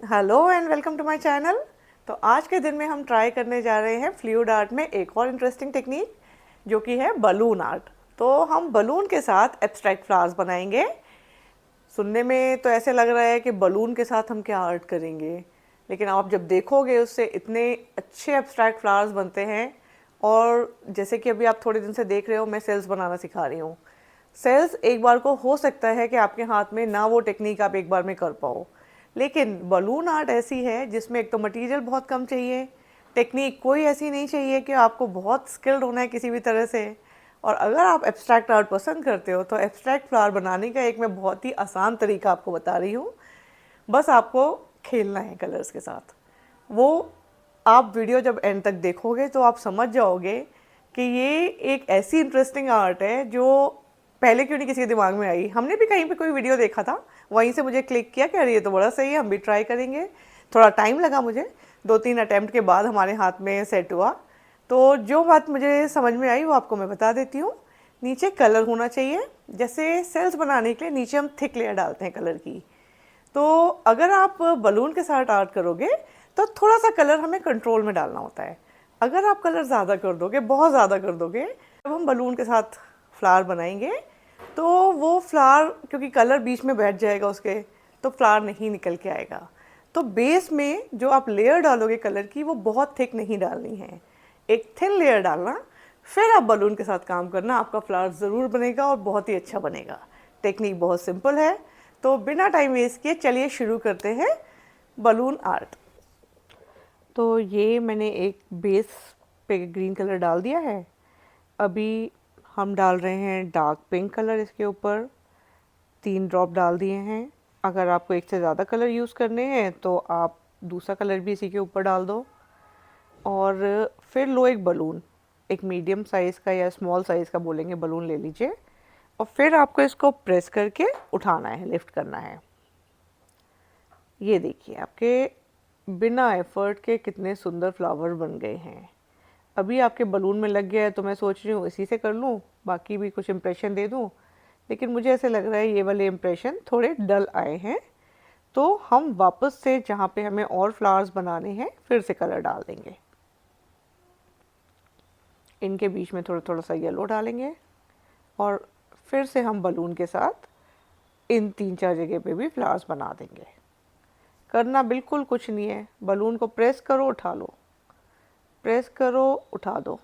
Hello and welcome to my channel. तो आज के दिन में हम ट्राई करने जा रहे हैं फ्लूइड आर्ट में एक और इंटरेस्टिंग टेक्निक जो कि है बलून आर्ट। तो हम बलून के साथ एब्स्ट्रैक्ट फ्लावर्स बनाएंगे। सुनने में तो ऐसे लग रहा है कि बलून के साथ हम क्या आर्ट करेंगे, लेकिन आप जब देखोगे उससे इतने अच्छे एब्स्ट्रैक्ट फ्लावर्स बनते हैं। और जैसे कि अभी आप थोड़े दिन से देख रहे हो, मैं सेल्स बनाना सिखा रही हूँ। सेल्स एक बार को हो सकता है कि आपके हाथ में ना वो टेक्निक आप एक बार में कर पाओ, लेकिन बलून आर्ट ऐसी है जिसमें एक तो मटेरियल बहुत कम चाहिए, टेक्निक कोई ऐसी नहीं चाहिए कि आपको बहुत स्किल्ड होना है किसी भी तरह से। और अगर आप एब्स्ट्रैक्ट आर्ट पसंद करते हो तो एब्स्ट्रैक्ट फ्लावर बनाने का एक मैं बहुत ही आसान तरीका आपको बता रही हूँ। बस आपको खेलना है कलर्स के साथ। वो आप वीडियो जब एंड तक देखोगे तो आप समझ जाओगे कि ये एक ऐसी इंटरेस्टिंग आर्ट है जो पहले क्यों नहीं किसी के दिमाग में आई। हमने भी कहीं पे कोई वीडियो देखा था, वहीं से मुझे क्लिक किया कि अरे ये तो बड़ा सही है, हम भी ट्राई करेंगे। थोड़ा टाइम लगा मुझे, 2-3 अटैम्प्ट के बाद हमारे हाथ में सेट हुआ। तो जो बात मुझे समझ में आई वो आपको मैं बता देती हूँ। नीचे कलर होना चाहिए। जैसे सेल्स बनाने के लिए नीचे हम थिक लेयर डालते हैं कलर की। तो अगर आप बलून के साथ आर्ट करोगे तो थोड़ा सा कलर हमें कंट्रोल में डालना होता है। अगर आप कलर ज़्यादा कर दोगे, बहुत ज़्यादा कर दोगे, जब हम बलून के साथ फ्लावर बनाएंगे तो वो फ्लावर, क्योंकि कलर बीच में बैठ जाएगा उसके, तो फ्लावर नहीं निकल के आएगा। तो बेस में जो आप लेयर डालोगे कलर की वो बहुत थिक नहीं डालनी है, एक थिन लेयर डालना। फिर आप बलून के साथ काम करना, आपका फ्लावर ज़रूर बनेगा और बहुत ही अच्छा बनेगा। टेक्निक बहुत सिंपल है। तो बिना टाइम वेस्ट किए चलिए शुरू करते हैं बलून आर्ट। तो ये मैंने एक बेस पे ग्रीन कलर डाल दिया है। अभी हम डाल रहे हैं डार्क पिंक कलर इसके ऊपर। 3 ड्रॉप डाल दिए हैं। अगर आपको एक से ज़्यादा कलर यूज़ करने हैं तो आप दूसरा कलर भी इसी के ऊपर डाल दो। और फिर लो एक बलून, एक मीडियम साइज़ का या स्मॉल साइज़ का बोलेंगे बलून ले लीजिए। और फिर आपको इसको प्रेस करके उठाना है, लिफ्ट करना है। ये देखिए आपके बिना एफर्ट के कितने सुंदर फ्लावर बन गए हैं। अभी आपके बलून में लग गया है तो मैं सोच रही हूँ इसी से कर लूँ, बाकी भी कुछ इम्प्रेशन दे दूँ। लेकिन मुझे ऐसे लग रहा है ये वाले इम्प्रेशन थोड़े डल आए हैं। तो हम वापस से जहाँ पे हमें और फ्लावर्स बनाने हैं फिर से कलर डाल देंगे। इनके बीच में थोड़ा थोड़ा सा येलो डालेंगे और फिर से हम बलून के साथ इन 3-4 जगह पे भी फ्लावर्स बना देंगे। करना बिल्कुल कुछ नहीं है, बलून को प्रेस करो उठा लो, प्रेस करो उठा दो।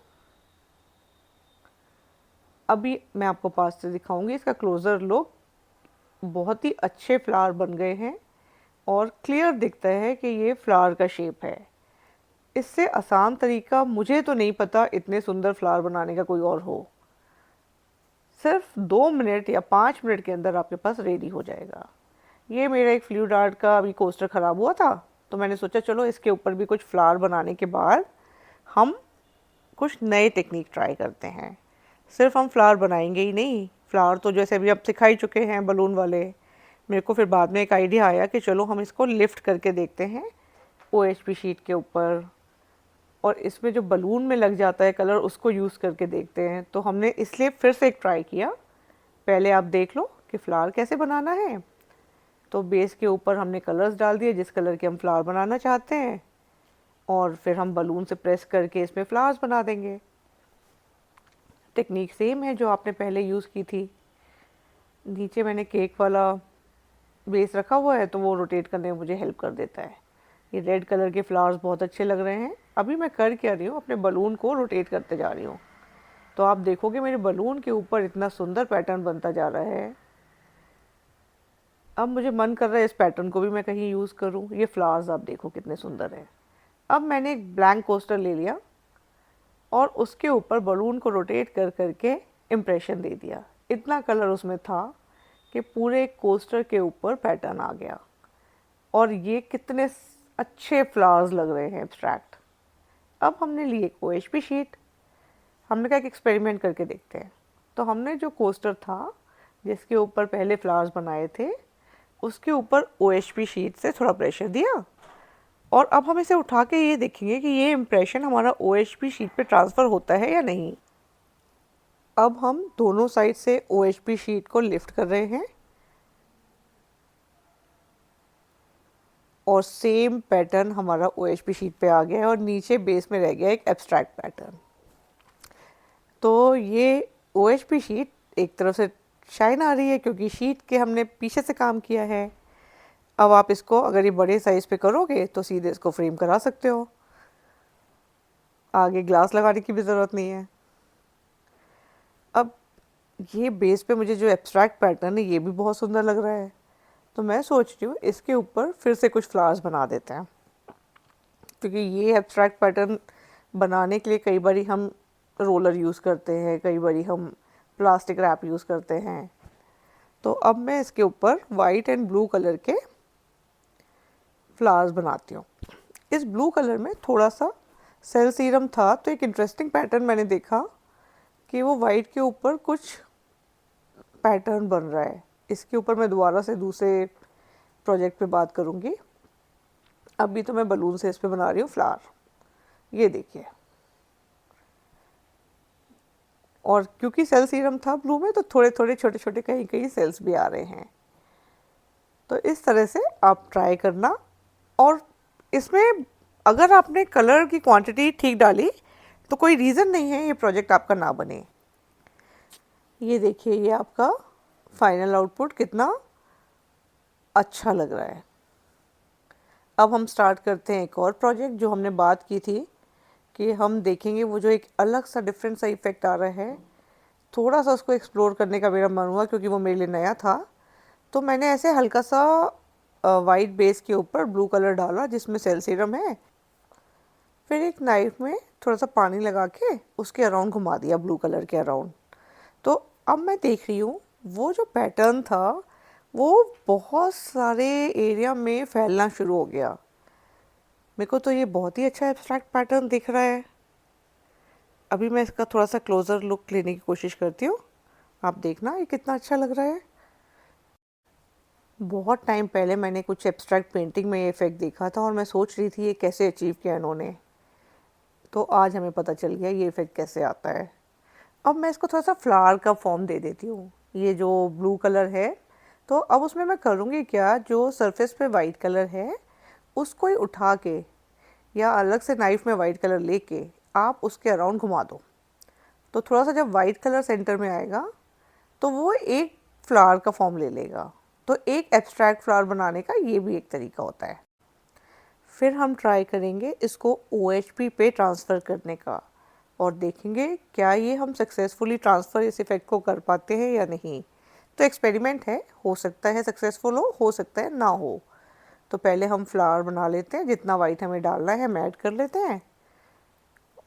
अभी मैं आपको पास से दिखाऊंगी इसका क्लोज़र लुक। बहुत ही अच्छे फ्लावर बन गए हैं और क्लियर दिखता है कि ये फ्लावर का शेप है। इससे आसान तरीका मुझे तो नहीं पता इतने सुंदर फ्लावर बनाने का कोई और हो। सिर्फ 2 मिनट या 5 मिनट के अंदर आपके पास रेडी हो जाएगा। ये मेरा एक फ्लूइड आर्ट का अभी कोस्टर ख़राब हुआ था, तो मैंने सोचा चलो इसके ऊपर भी कुछ फ्लावर बनाने के बाद हम कुछ नए टेक्निक ट्राई करते हैं। सिर्फ हम फ्लावर बनाएंगे ही नहीं, फ्लावर तो जैसे अभी आप सिखा ही चुके हैं बलून वाले। मेरे को फिर बाद में एक आइडिया आया कि चलो हम इसको लिफ्ट करके देखते हैं ओएचपी शीट के ऊपर, और इसमें जो बलून में लग जाता है कलर उसको यूज़ करके देखते हैं। तो हमने इसलिए फिर से एक ट्राई किया। पहले आप देख लो कि फ्लावर कैसे बनाना है। तो बेस के ऊपर हमने कलर्स डाल दिए जिस कलर के हम फ्लावर बनाना चाहते हैं, और फिर हम बलून से प्रेस करके इसमें फ्लावर्स बना देंगे। टेक्निक सेम है जो आपने पहले यूज़ की थी। नीचे मैंने केक वाला बेस रखा हुआ है तो वो रोटेट करने में मुझे हेल्प कर देता है। ये रेड कलर के फ्लावर्स बहुत अच्छे लग रहे हैं। अभी मैं कर क्या रही हूँ, अपने बलून को रोटेट करते जा रही हूँ। तो आप देखोगे मेरे बलून के ऊपर इतना सुंदर पैटर्न बनता जा रहा है। अब मुझे मन कर रहा है इस पैटर्न को भी मैं कहीं यूज़ करूँ। ये फ्लावर्स आप देखो कितने सुंदर हैं। अब मैंने एक ब्लैंक कोस्टर ले लिया और उसके ऊपर बलून को रोटेट कर करके इम्प्रेशन दे दिया। इतना कलर उसमें था कि पूरे कोस्टर के ऊपर पैटर्न आ गया। और ये कितने अच्छे फ्लावर्स लग रहे हैं एब्स्ट्रैक्ट। अब हमने ली एक ओएचपी शीट। हमने कहा एक एक्सपेरिमेंट करके देखते हैं। तो हमने जो कोस्टर था जिसके ऊपर पहले फ्लावर्स बनाए थे उसके ऊपर ओएचपी शीट से थोड़ा प्रेशर दिया, और अब हम इसे उठा के ये देखेंगे कि ये इम्प्रेशन हमारा ओएचपी शीट पे ट्रांसफ़र होता है या नहीं। अब हम दोनों साइड से ओएचपी शीट को लिफ्ट कर रहे हैं। और सेम पैटर्न हमारा OHP शीट पे आ गया है और नीचे बेस में रह गया एक एब्स्ट्रैक्ट पैटर्न। तो ये OHP शीट एक तरफ से शाइन आ रही है क्योंकि शीट के हमने पीछे से काम किया है। अब आप इसको अगर ये बड़े साइज पे करोगे तो सीधे इसको फ्रेम करा सकते हो, आगे ग्लास लगाने की भी ज़रूरत नहीं है। अब ये बेस पे मुझे जो एब्स्ट्रैक्ट पैटर्न है ये भी बहुत सुंदर लग रहा है, तो मैं सोच रही हूँ इसके ऊपर फिर से कुछ फ्लावर्स बना देते हैं, क्योंकि ये एब्स्ट्रैक्ट पैटर्न बनाने के लिए कई बारी हम रोलर यूज़ करते हैं, कई बारी हम प्लास्टिक रैप यूज़ करते हैं। तो अब मैं इसके ऊपर वाइट एंड ब्लू कलर के फ्लावर्स बनाती हूँ। इस ब्लू कलर में थोड़ा सा सेल सीरम था, तो एक इंटरेस्टिंग पैटर्न मैंने देखा कि वो वाइट के ऊपर कुछ पैटर्न बन रहा है। इसके ऊपर मैं दोबारा से दूसरे प्रोजेक्ट पे बात करूँगी। अभी तो मैं बलून से इस पे बना रही हूँ फ्लावर, ये देखिए। और क्योंकि सेल सीरम था ब्लू में, तो थोड़े थोड़े छोटे छोटे कहीं कहीं सेल्स भी आ रहे हैं। तो इस तरह से आप ट्राई करना, और इसमें अगर आपने कलर की क्वांटिटी ठीक डाली तो कोई रीज़न नहीं है ये प्रोजेक्ट आपका ना बने। ये देखिए, ये आपका फाइनल आउटपुट कितना अच्छा लग रहा है। अब हम स्टार्ट करते हैं एक और प्रोजेक्ट जो हमने बात की थी कि हम देखेंगे वो जो एक अलग सा डिफरेंट सा इफ़ेक्ट आ रहा है, थोड़ा सा उसको एक्सप्लोर करने का मेरा मन हुआ क्योंकि वो मेरे लिए नया था। तो मैंने ऐसे हल्का सा वाइट बेस के ऊपर ब्लू कलर डाला जिसमें सेल सीरम है, फिर एक नाइफ में थोड़ा सा पानी लगा के उसके अराउंड घुमा दिया, ब्लू कलर के अराउंड। तो अब मैं देख रही हूँ वो जो पैटर्न था वो बहुत सारे एरिया में फैलना शुरू हो गया। मेरे को तो ये बहुत ही अच्छा एब्स्ट्रैक्ट पैटर्न दिख रहा है। अभी मैं इसका थोड़ा सा क्लोज़र लुक लेने की कोशिश करती हूँ, आप देखना ये कितना अच्छा लग रहा है। बहुत टाइम पहले मैंने कुछ एब्स्ट्रैक्ट पेंटिंग में ये इफ़ेक्ट देखा था और मैं सोच रही थी ये कैसे अचीव किया इन्होंने, तो आज हमें पता चल गया ये इफ़ेक्ट कैसे आता है। अब मैं इसको थोड़ा सा फ्लावर का फॉर्म दे देती हूँ। ये जो ब्लू कलर है, तो अब उसमें मैं करूँगी क्या, जो सरफेस पे वाइट कलर है उसको ही उठा के या अलग से नाइफ में वाइट कलर लेके आप उसके अराउंड घुमा दो, तो थोड़ा सा जब वाइट कलर सेंटर में आएगा तो वो एक फ्लावर का फॉर्म ले लेगा। तो एक एब्स्ट्रैक्ट फ्लावर बनाने का ये भी एक तरीका होता है। फिर हम ट्राई करेंगे इसको OHP पे ट्रांसफ़र करने का और देखेंगे क्या ये हम सक्सेसफुली ट्रांसफ़र इस इफ़ेक्ट को कर पाते हैं या नहीं। तो एक्सपेरिमेंट है, हो सकता है सक्सेसफुल हो सकता है ना हो। तो पहले हम फ्लावर बना लेते हैं, जितना वाइट हमें डालना है हम ऐड कर लेते हैं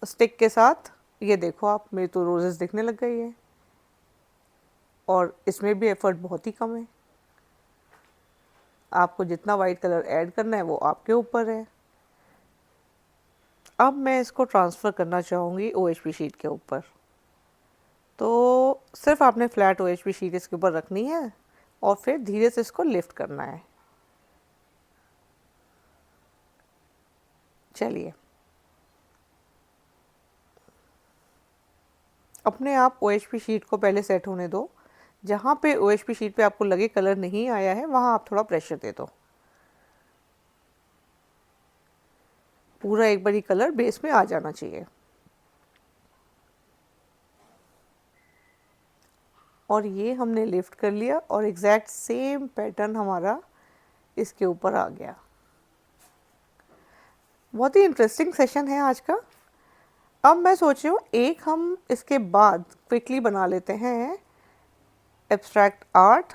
स्टिक के साथ। ये देखो आप, मेरी तो रोजेस दिखने लग गई है और इसमें भी एफर्ट बहुत ही कम है। आपको जितना वाइट कलर ऐड करना है वो आपके ऊपर है। अब मैं इसको ट्रांसफ़र करना चाहूँगी OHP शीट के ऊपर। तो सिर्फ आपने फ्लैट OHP शीट इसके ऊपर रखनी है और फिर धीरे से इसको लिफ्ट करना है। चलिए, अपने आप OHP शीट को पहले सेट होने दो। जहाँ पे OHP शीट पे आपको लगे कलर नहीं आया है वहाँ आप थोड़ा प्रेशर दे दो, पूरा एक बारी कलर बेस में आ जाना चाहिए। और ये हमने लिफ्ट कर लिया और एग्जैक्ट सेम पैटर्न हमारा इसके ऊपर आ गया। बहुत ही इंटरेस्टिंग सेशन है आज का। अब मैं सोच रही हूँ एक हम इसके बाद क्विकली बना लेते हैं एब्स्ट्रैक्ट आर्ट।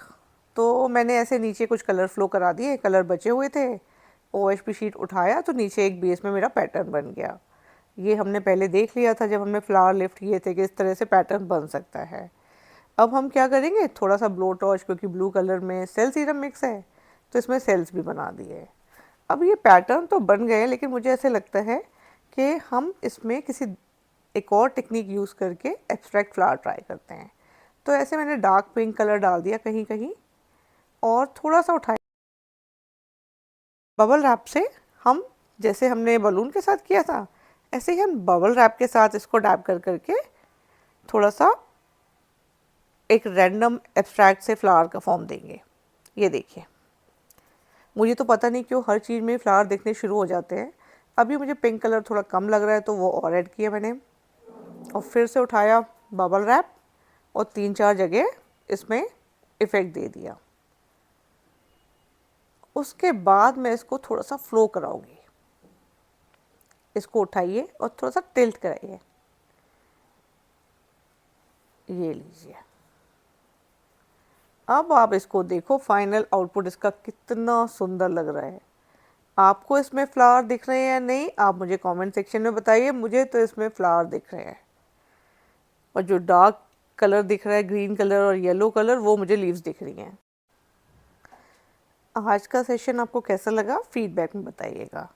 तो मैंने ऐसे नीचे कुछ कलर फ्लो करा दिए, कलर बचे हुए थे, OHP शीट उठाया तो नीचे एक बेस में मेरा पैटर्न बन गया। ये हमने पहले देख लिया था जब हमने फ्लावर लिफ्ट किए थे कि इस तरह से पैटर्न बन सकता है। अब हम क्या करेंगे, थोड़ा सा ब्लो टॉर्च, क्योंकि ब्लू कलर में सेल सीरम मिक्स है तो इसमें सेल्स भी बना दिए। अब ये पैटर्न तो बन गए, लेकिन मुझे ऐसे लगता है कि हम इसमें किसी एक और टेक्निक यूज़ करके एब्स्ट्रैक्ट फ्लावर ट्राई करते हैं। तो ऐसे मैंने डार्क पिंक कलर डाल दिया कहीं कहीं और थोड़ा सा उठाया बबल रैप से। हम जैसे हमने बलून के साथ किया था ऐसे ही हम बबल रैप के साथ इसको डैब कर करके थोड़ा सा एक रैंडम एब्स्ट्रैक्ट से फ्लावर का फॉर्म देंगे। ये देखिए, मुझे तो पता नहीं क्यों हर चीज़ में फ्लावर दिखने शुरू हो जाते हैं। अभी मुझे पिंक कलर थोड़ा कम लग रहा है तो वो और ऐड किया मैंने, और फिर से उठाया बबल रैप और 3-4 जगह इसमें इफ़ेक्ट दे दिया। उसके बाद मैं इसको थोड़ा सा फ्लो कराऊंगी। इसको उठाइए और थोड़ा सा टिल्ट कराइए, ये लीजिए। अब आप इसको देखो, फाइनल आउटपुट इसका कितना सुंदर लग रहा है। आपको इसमें फ्लावर दिख रहे हैं या नहीं, आप मुझे कमेंट सेक्शन में बताइए। मुझे तो इसमें फ्लावर दिख रहे हैं, और जो डार्क कलर दिख रहा है, ग्रीन कलर और येलो कलर, वो मुझे लीव्स दिख रही हैं। आज का सेशन आपको कैसा लगा, फीडबैक में बताइएगा।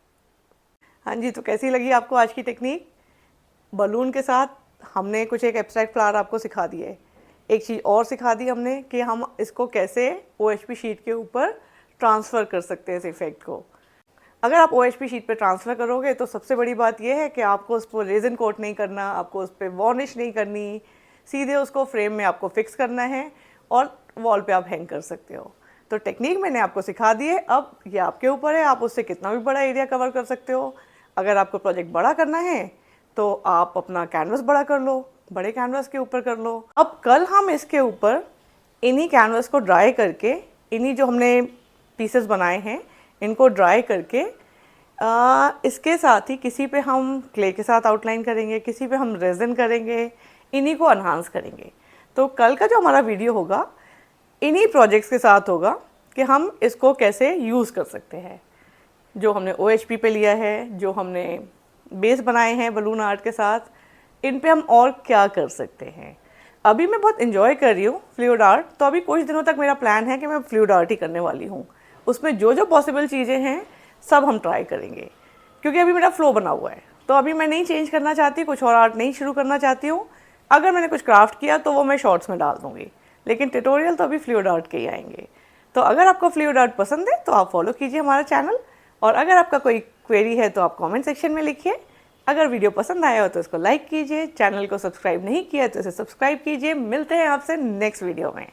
हाँ जी, तो कैसी लगी आपको आज की टेक्निक? बलून के साथ हमने कुछ एक एब्स्ट्रैक्ट फ्लावर आपको सिखा दिए। एक चीज़ और सिखा दी हमने कि हम इसको कैसे OHP शीट के ऊपर ट्रांसफ़र कर सकते हैं इस इफ़ेक्ट को। अगर आप OHP शीट पे ट्रांसफ़र करोगे तो सबसे बड़ी बात यह है कि आपको उस पर रेज़न कोट नहीं करना, आपको उस पर वार्निश नहीं करनी, सीधे उसको फ्रेम में आपको फिक्स करना है और वॉल पे आप हैंग कर सकते हो। तो टेक्निक मैंने आपको सिखा दी है, अब ये आपके ऊपर है, आप उससे कितना भी बड़ा एरिया कवर कर सकते हो। अगर आपको प्रोजेक्ट बड़ा करना है तो आप अपना कैनवस बड़ा कर लो, बड़े कैनवस के ऊपर कर लो। अब कल हम इसके ऊपर इन्हीं कैनवस को ड्राई करके, इन्हीं जो हमने पीसेस बनाए हैं इनको ड्राई करके इसके साथ ही किसी पे हम क्ले के साथ आउटलाइन करेंगे, किसी पे हम रेज़न करेंगे, इन्हीं को एनहांस करेंगे। तो कल का जो हमारा वीडियो होगा इन्हीं प्रोजेक्ट्स के साथ होगा कि हम इसको कैसे यूज़ कर सकते हैं। जो हमने OHP पे लिया है, जो हमने बेस बनाए हैं बलून आर्ट के साथ, इन पे हम और क्या कर सकते हैं। अभी मैं बहुत इन्जॉय कर रही हूँ फ्लूइड आर्ट, तो अभी कुछ दिनों तक मेरा प्लान है कि मैं फ्लूइड आर्ट ही करने वाली हूँ। उसमें जो जो पॉसिबल चीज़ें हैं सब हम ट्राई करेंगे, क्योंकि अभी मेरा फ्लो बना हुआ है। तो अभी मैं नहीं चेंज करना चाहती, कुछ और आर्ट नहीं शुरू करना चाहती हूँ। अगर मैंने कुछ क्राफ्ट किया तो वो मैं शॉर्ट्स में डाल दूँगी, लेकिन ट्यूटोरियल तो अभी फ्लूइड आर्ट के ही आएंगे। तो अगर आपको फ्लूइड आर्ट पसंद है तो आप फॉलो कीजिए हमारा चैनल, और अगर आपका कोई क्वेरी है तो आप कमेंट सेक्शन में लिखिए। अगर वीडियो पसंद आया हो तो इसको लाइक कीजिए, चैनल को सब्सक्राइब नहीं किया तो इसे सब्सक्राइब कीजिए। मिलते हैं आपसे नेक्स्ट वीडियो में।